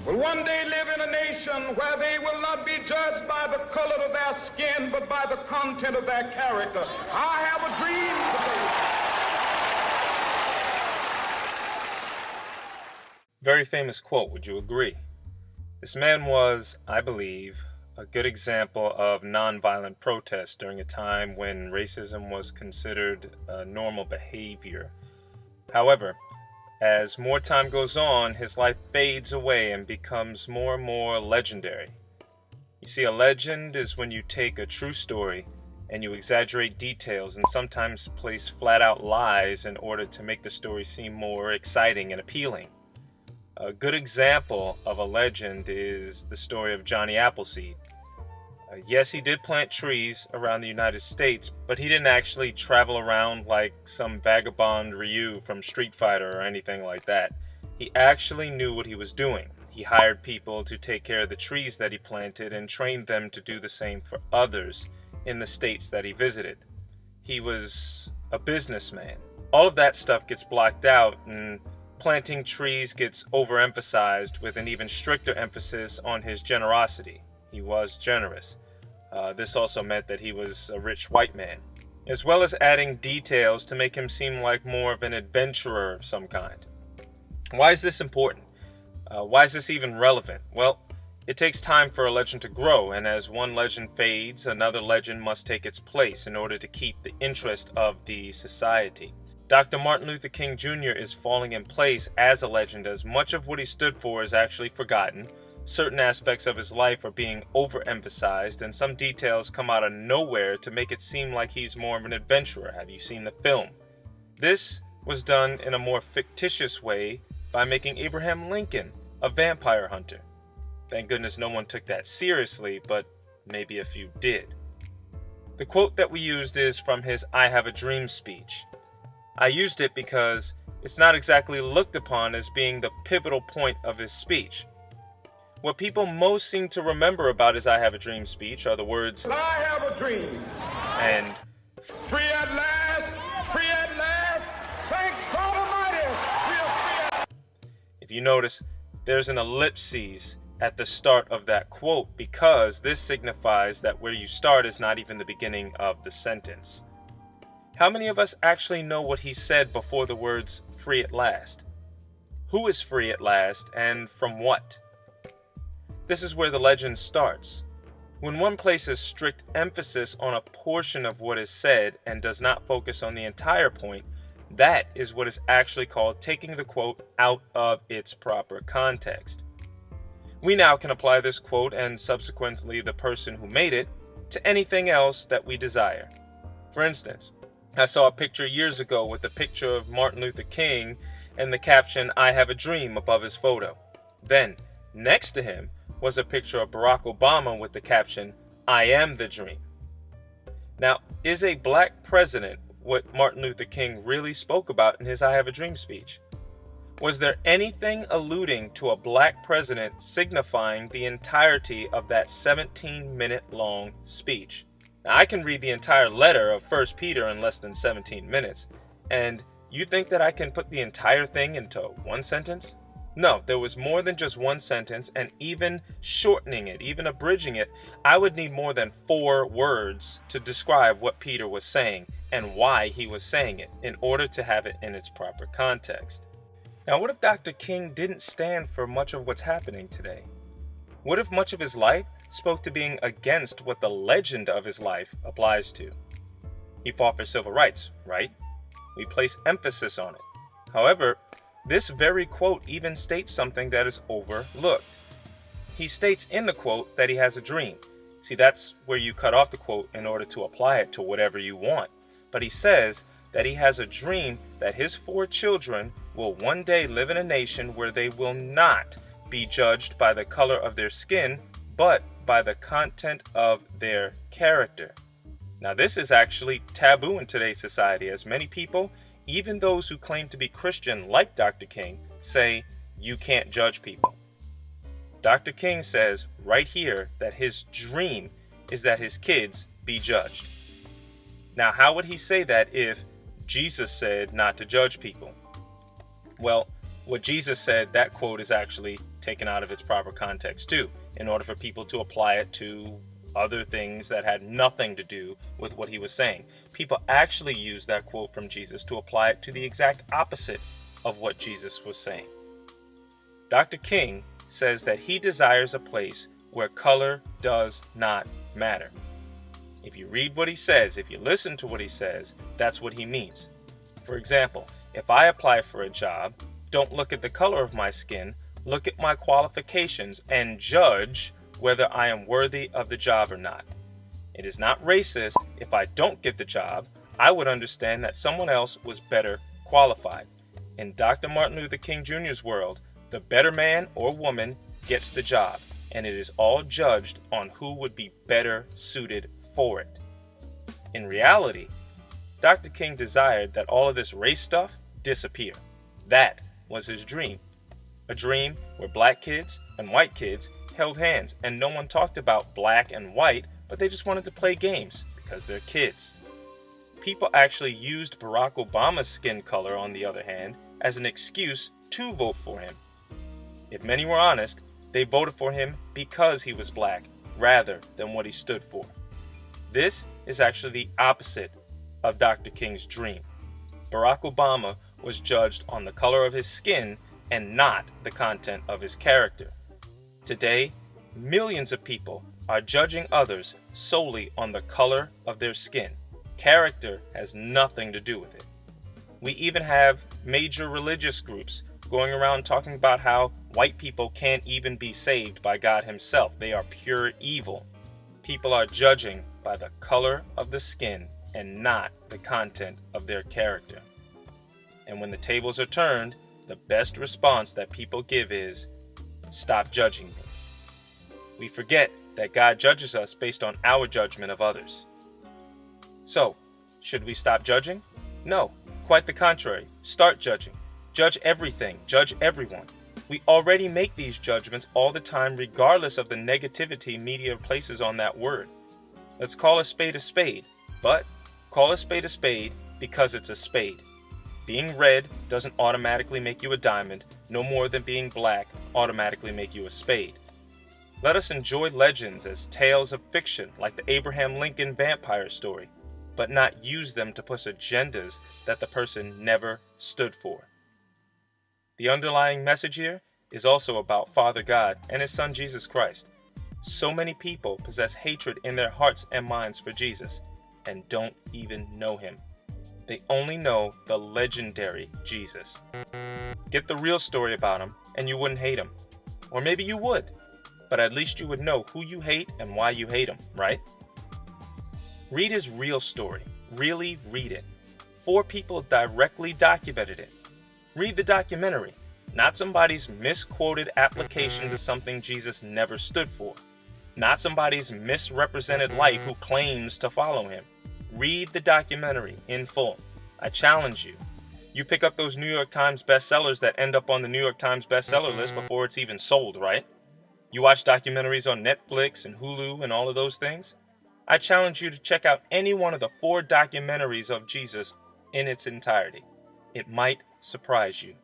will one day live in a nation where they will not be judged by the color of their skin, but by the content of their character. I have a dream today. Very famous quote, would you agree? This man was, I believe, a good example of nonviolent protest during a time when racism was considered a normal behavior. However, as more time goes on, his life fades away and becomes more and more legendary. You see, a legend is when you take a true story and you exaggerate details and sometimes place flat-out lies in order to make the story seem more exciting and appealing. A good example of a legend is the story of Johnny Appleseed. Yes, he did plant trees around the United States, but he didn't actually travel around like some vagabond Ryu from Street Fighter or anything like that. He actually knew what he was doing. He hired people to take care of the trees that he planted and trained them to do the same for others in the states that he visited. He was a businessman. All of that stuff gets blocked out, and planting trees gets overemphasized with an even stricter emphasis on his generosity. He was generous. This also meant that he was a rich white man, as well as adding details to make him seem like more of an adventurer of some kind. Why is this important? Why is this even relevant? Well, it takes time for a legend to grow, and as one legend fades, another legend must take its place in order to keep the interest of the society. Dr. Martin Luther King Jr. is falling in place as a legend as much of what he stood for is actually forgotten. Certain aspects of his life are being overemphasized, and some details come out of nowhere to make it seem like he's more of an adventurer. Have you seen the film? This was done in a more fictitious way by making Abraham Lincoln a vampire hunter. Thank goodness no one took that seriously, but maybe a few did. The quote that we used is from his I Have a Dream speech. I used it because it's not exactly looked upon as being the pivotal point of his speech. What people most seem to remember about his I Have a Dream speech are the words, I have a dream. And Free at last, free at last, thank God Almighty, we are free at. If you notice, there's an ellipsis at the start of that quote because this signifies that where you start is not even the beginning of the sentence. How many of us actually know what he said before the words free at last? Who is free at last and from what? This is where the legend starts. When one places strict emphasis on a portion of what is said and does not focus on the entire point, that is what is actually called taking the quote out of its proper context. We now can apply this quote and subsequently the person who made it to anything else that we desire. For instance, I saw a picture years ago with a picture of Martin Luther King and the caption, I have a dream above his photo. Then, next to him was a picture of Barack Obama with the caption, I am the dream. Now, is a black president what Martin Luther King really spoke about in his I Have a Dream speech? Was there anything alluding to a black president signifying the entirety of that 17-minute long speech? Now, I can read the entire letter of 1 Peter in less than 17 minutes, and you think that I can put the entire thing into one sentence? No, there was more than just one sentence, and even shortening it, even abridging it, I would need more than 4 words to describe what Peter was saying and why he was saying it in order to have it in its proper context. Now, what if Dr. King didn't stand for much of what's happening today? What if much of his life spoke to being against what the legend of his life applies to? He fought for civil rights, right? We place emphasis on it. However, this very quote even states something that is overlooked. He states in the quote that he has a dream. See, that's where you cut off the quote in order to apply it to whatever you want. But he says that he has a dream that his 4 children will one day live in a nation where they will not be judged by the color of their skin, but by the content of their character. Now, this is actually taboo in today's society, as many people, even those who claim to be Christian like Dr. King, say you can't judge people. Dr. King says right here that his dream is that his kids be judged. Now, how would he say that if Jesus said not to judge people? Well, what Jesus said, that quote is actually taken out of its proper context too, in order for people to apply it to other things that had nothing to do with what he was saying. People actually used that quote from Jesus to apply it to the exact opposite of what Jesus was saying. Dr. King says that he desires a place where color does not matter. If you read what he says, if you listen to what he says, that's what he means. For example, if I apply for a job, don't look at the color of my skin, look at my qualifications and judge whether I am worthy of the job or not. It is not racist if I don't get the job. I would understand that someone else was better qualified. In Dr. Martin Luther King Jr.'s world, the better man or woman gets the job, and it is all judged on who would be better suited for it. In reality, Dr. King desired that all of this race stuff disappear. That was his dream. A dream where black kids and white kids held hands and no one talked about black and white, but they just wanted to play games because they're kids. People actually used Barack Obama's skin color, on the other hand, as an excuse to vote for him. If many were honest, they voted for him because he was black rather than what he stood for. This is actually the opposite of Dr. King's dream. Barack Obama was judged on the color of his skin and not the content of his character. Today, millions of people are judging others solely on the color of their skin. Character has nothing to do with it. We even have major religious groups going around talking about how white people can't even be saved by God himself. They are pure evil. People are judging by the color of the skin and not the content of their character. And when the tables are turned, the best response that people give is, "Stop judging me." We forget that God judges us based on our judgment of others. So, should we stop judging? No, quite the contrary. Start judging. Judge everything. Judge everyone. We already make these judgments all the time, regardless of the negativity media places on that word. Let's call a spade, but call a spade because it's a spade. Being red doesn't automatically make you a diamond, no more than being black automatically make you a spade. Let us enjoy legends as tales of fiction, like the Abraham Lincoln vampire story, but not use them to push agendas that the person never stood for. The underlying message here is also about Father God and his Son Jesus Christ. So many people possess hatred in their hearts and minds for Jesus and don't even know him. They only know the legendary Jesus. Get the real story about him and you wouldn't hate him. Or maybe you would, but at least you would know who you hate and why you hate him, right? Read his real story. Really read it. 4 people directly documented it. Read the documentary, not somebody's misquoted application to something Jesus never stood for. Not somebody's misrepresented life who claims to follow him. Read the documentary in full. I challenge you. You pick up those New York Times bestsellers that end up on the New York Times bestseller list before it's even sold, right? You watch documentaries on Netflix and Hulu and all of those things. I challenge you to check out any one of the 4 documentaries of Jesus in its entirety. It might surprise you.